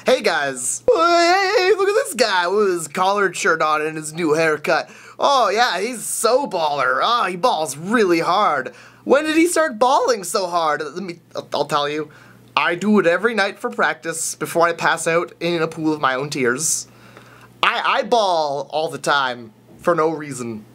Hey guys! Hey, look at this guy with his collared shirt on and his new haircut. Oh yeah, he's so baller. Oh, he balls really hard. When did he start balling so hard? I'll tell you. I do it every night for practice before I pass out in a pool of my own tears. I ball all the time for no reason.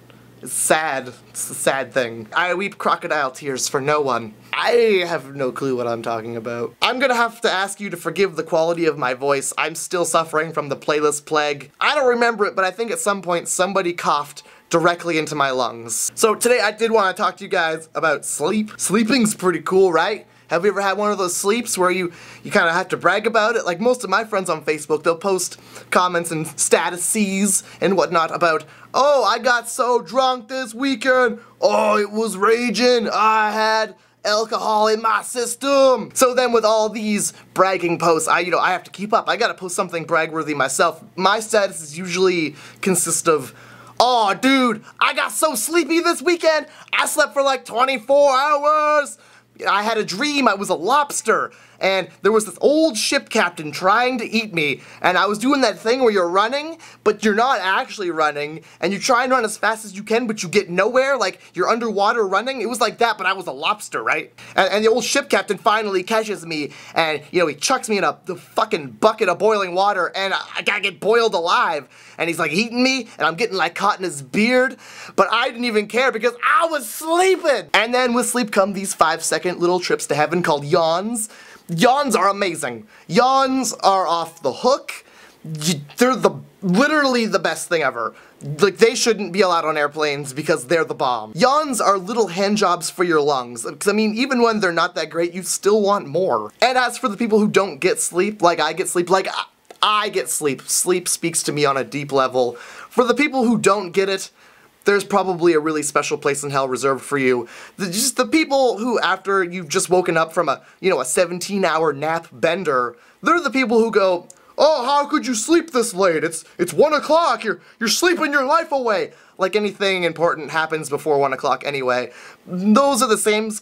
It's sad. It's a sad thing. I weep crocodile tears for no one. I have no clue what I'm talking about. I'm gonna have to ask you to forgive the quality of my voice. I'm still suffering from the playlist plague. I don't remember it, but I think at some point somebody coughed directly into my lungs. So today I did want to talk to you guys about sleep. Sleeping's pretty cool, right? Have you ever had one of those sleeps where you kind of have to brag about it? Like most of my friends on Facebook, they'll post comments and statuses and whatnot about, oh, I got so drunk this weekend. Oh, it was raging. I had alcohol in my system. So then with all these bragging posts, I have to keep up. I gotta post something brag-worthy myself. My statuses usually consist of, oh, dude, I got so sleepy this weekend. I slept for like 24 hours. I had a dream I was a lobster, and there was this old ship captain trying to eat me, and I was doing that thing where you're running, but you're not actually running, and you try and run as fast as you can, but you get nowhere, like you're underwater running. It was like that, but I was a lobster, right? And the old ship captain finally catches me, and he chucks me in the fucking bucket of boiling water, and I gotta get boiled alive. And he's like eating me, and I'm getting like caught in his beard, but I didn't even care because I was sleeping! And then with sleep come these 5-second little trips to heaven called yawns. Yawns are amazing. Yawns are off the hook. They're literally the best thing ever. Like, they shouldn't be allowed on airplanes because they're the bomb. Yawns are little hand jobs for your lungs. Because, I mean, even when they're not that great, you still want more. And as for the people who don't get sleep, like I get sleep, I get sleep. Sleep speaks to me on a deep level. For the people who don't get it, there's probably a really special place in hell reserved for you. Just the people who, after you've just woken up from a 17-hour nap bender, they're the people who go, oh, how could you sleep this late? It's 1 o'clock. You're sleeping your life away. Like anything important happens before 1 o'clock anyway. Those are the same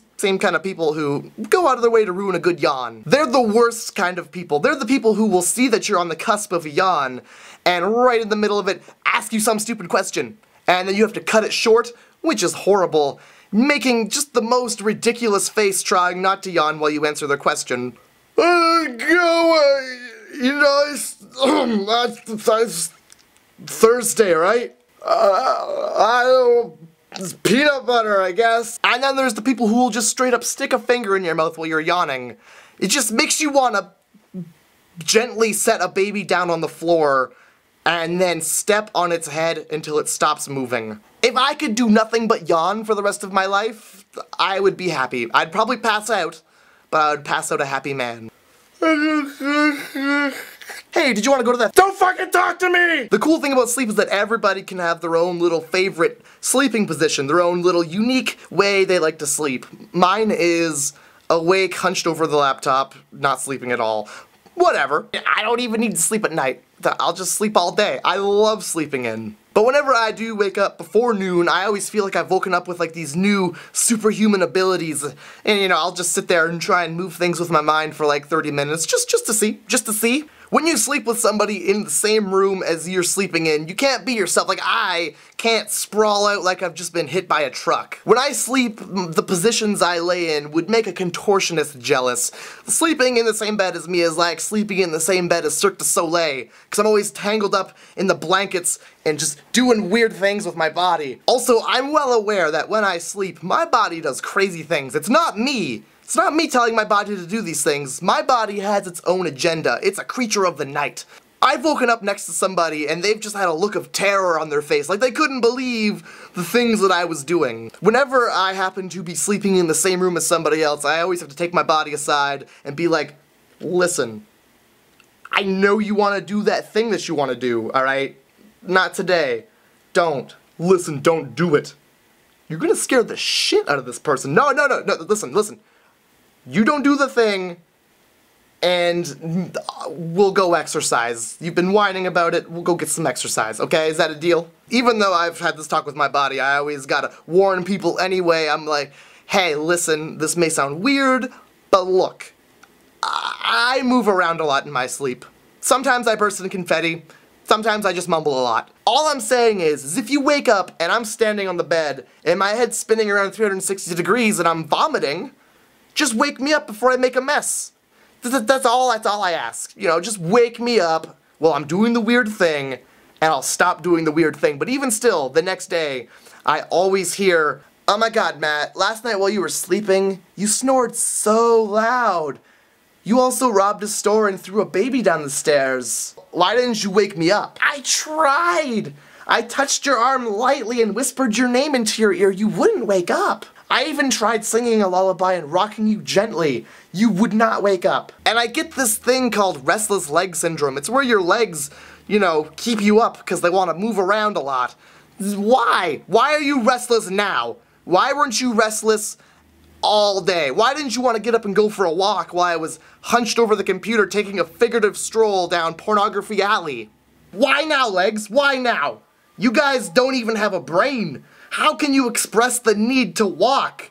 kind of people who go out of their way to ruin a good yawn. They're the worst kind of people. They're the people who will see that you're on the cusp of a yawn and right in the middle of it ask you some stupid question. And then you have to cut it short, which is horrible, making just the most ridiculous face trying not to yawn while you answer their question. It's Thursday, right? I don't know, it's peanut butter, I guess. And then there's the people who will just straight up stick a finger in your mouth while you're yawning. It just makes you want to gently set a baby down on the floor and then step on its head until it stops moving. If I could do nothing but yawn for the rest of my life, I would be happy. I'd probably pass out, but I would pass out a happy man. Hey, did you want to go to that? Don't fucking talk to me! The cool thing about sleep is that everybody can have their own little favorite sleeping position, their own little unique way they like to sleep. Mine is awake, hunched over the laptop, not sleeping at all. Whatever. I don't even need to sleep at night. I'll just sleep all day. I love sleeping in. But whenever I do wake up before noon, I always feel like I've woken up with like these new superhuman abilities. And I'll just sit there and try and move things with my mind for like 30 minutes just to see. When you sleep with somebody in the same room as you're sleeping in, you can't be yourself. Like, I can't sprawl out like I've just been hit by a truck. When I sleep, the positions I lay in would make a contortionist jealous. Sleeping in the same bed as me is like sleeping in the same bed as Cirque du Soleil, because I'm always tangled up in the blankets and just doing weird things with my body. Also, I'm well aware that when I sleep, my body does crazy things. It's not me. It's not me telling my body to do these things. My body has its own agenda. It's a creature of the night. I've woken up next to somebody and they've just had a look of terror on their face, like they couldn't believe the things that I was doing. Whenever I happen to be sleeping in the same room as somebody else, I always have to take my body aside and be like, listen, I know you want to do that thing that you want to do, alright? Not today. Don't. Listen, don't do it. You're gonna scare the shit out of this person. No, listen. You don't do the thing, and we'll go exercise. You've been whining about it, we'll go get some exercise, okay? Is that a deal? Even though I've had this talk with my body, I always gotta warn people anyway. I'm like, hey, listen, this may sound weird, but look, I move around a lot in my sleep. Sometimes I burst into confetti. Sometimes I just mumble a lot. All I'm saying is if you wake up and I'm standing on the bed and my head's spinning around 360 degrees and I'm vomiting, just wake me up before I make a mess. That's all I ask. You know, just wake me up while I'm doing the weird thing, and I'll stop doing the weird thing. But even still, the next day, I always hear, "Oh my god, Matt, last night while you were sleeping, you snored so loud. You also robbed a store and threw a baby down the stairs. Why didn't you wake me up?" I tried! I touched your arm lightly and whispered your name into your ear. You wouldn't wake up. I even tried singing a lullaby and rocking you gently. You would not wake up. And I get this thing called restless leg syndrome. It's where your legs, you know, keep you up because they want to move around a lot. Why? Why are you restless now? Why weren't you restless all day? Why didn't you want to get up and go for a walk while I was hunched over the computer taking a figurative stroll down Pornography Alley? Why now, legs? Why now? You guys don't even have a brain. How can you express the need to walk?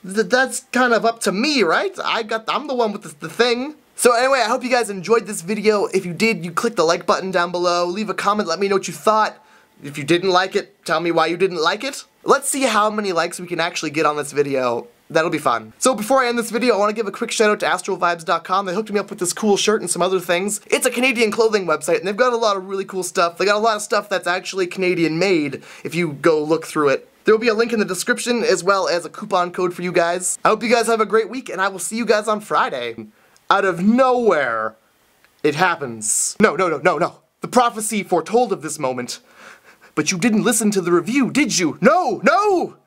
That's kind of up to me, right? I'm the one with the thing. So anyway, I hope you guys enjoyed this video. If you did, you click the like button down below. Leave a comment, let me know what you thought. If you didn't like it, tell me why you didn't like it. Let's see how many likes we can actually get on this video. That'll be fun. So before I end this video, I want to give a quick shout out to AstralVibes.com. They hooked me up with this cool shirt and some other things. It's a Canadian clothing website, and they've got a lot of really cool stuff. They got a lot of stuff that's actually Canadian made, if you go look through it. There will be a link in the description, as well as a coupon code for you guys. I hope you guys have a great week, and I will see you guys on Friday. Out of nowhere, it happens. No. The prophecy foretold of this moment. But you didn't listen to the review, did you? No!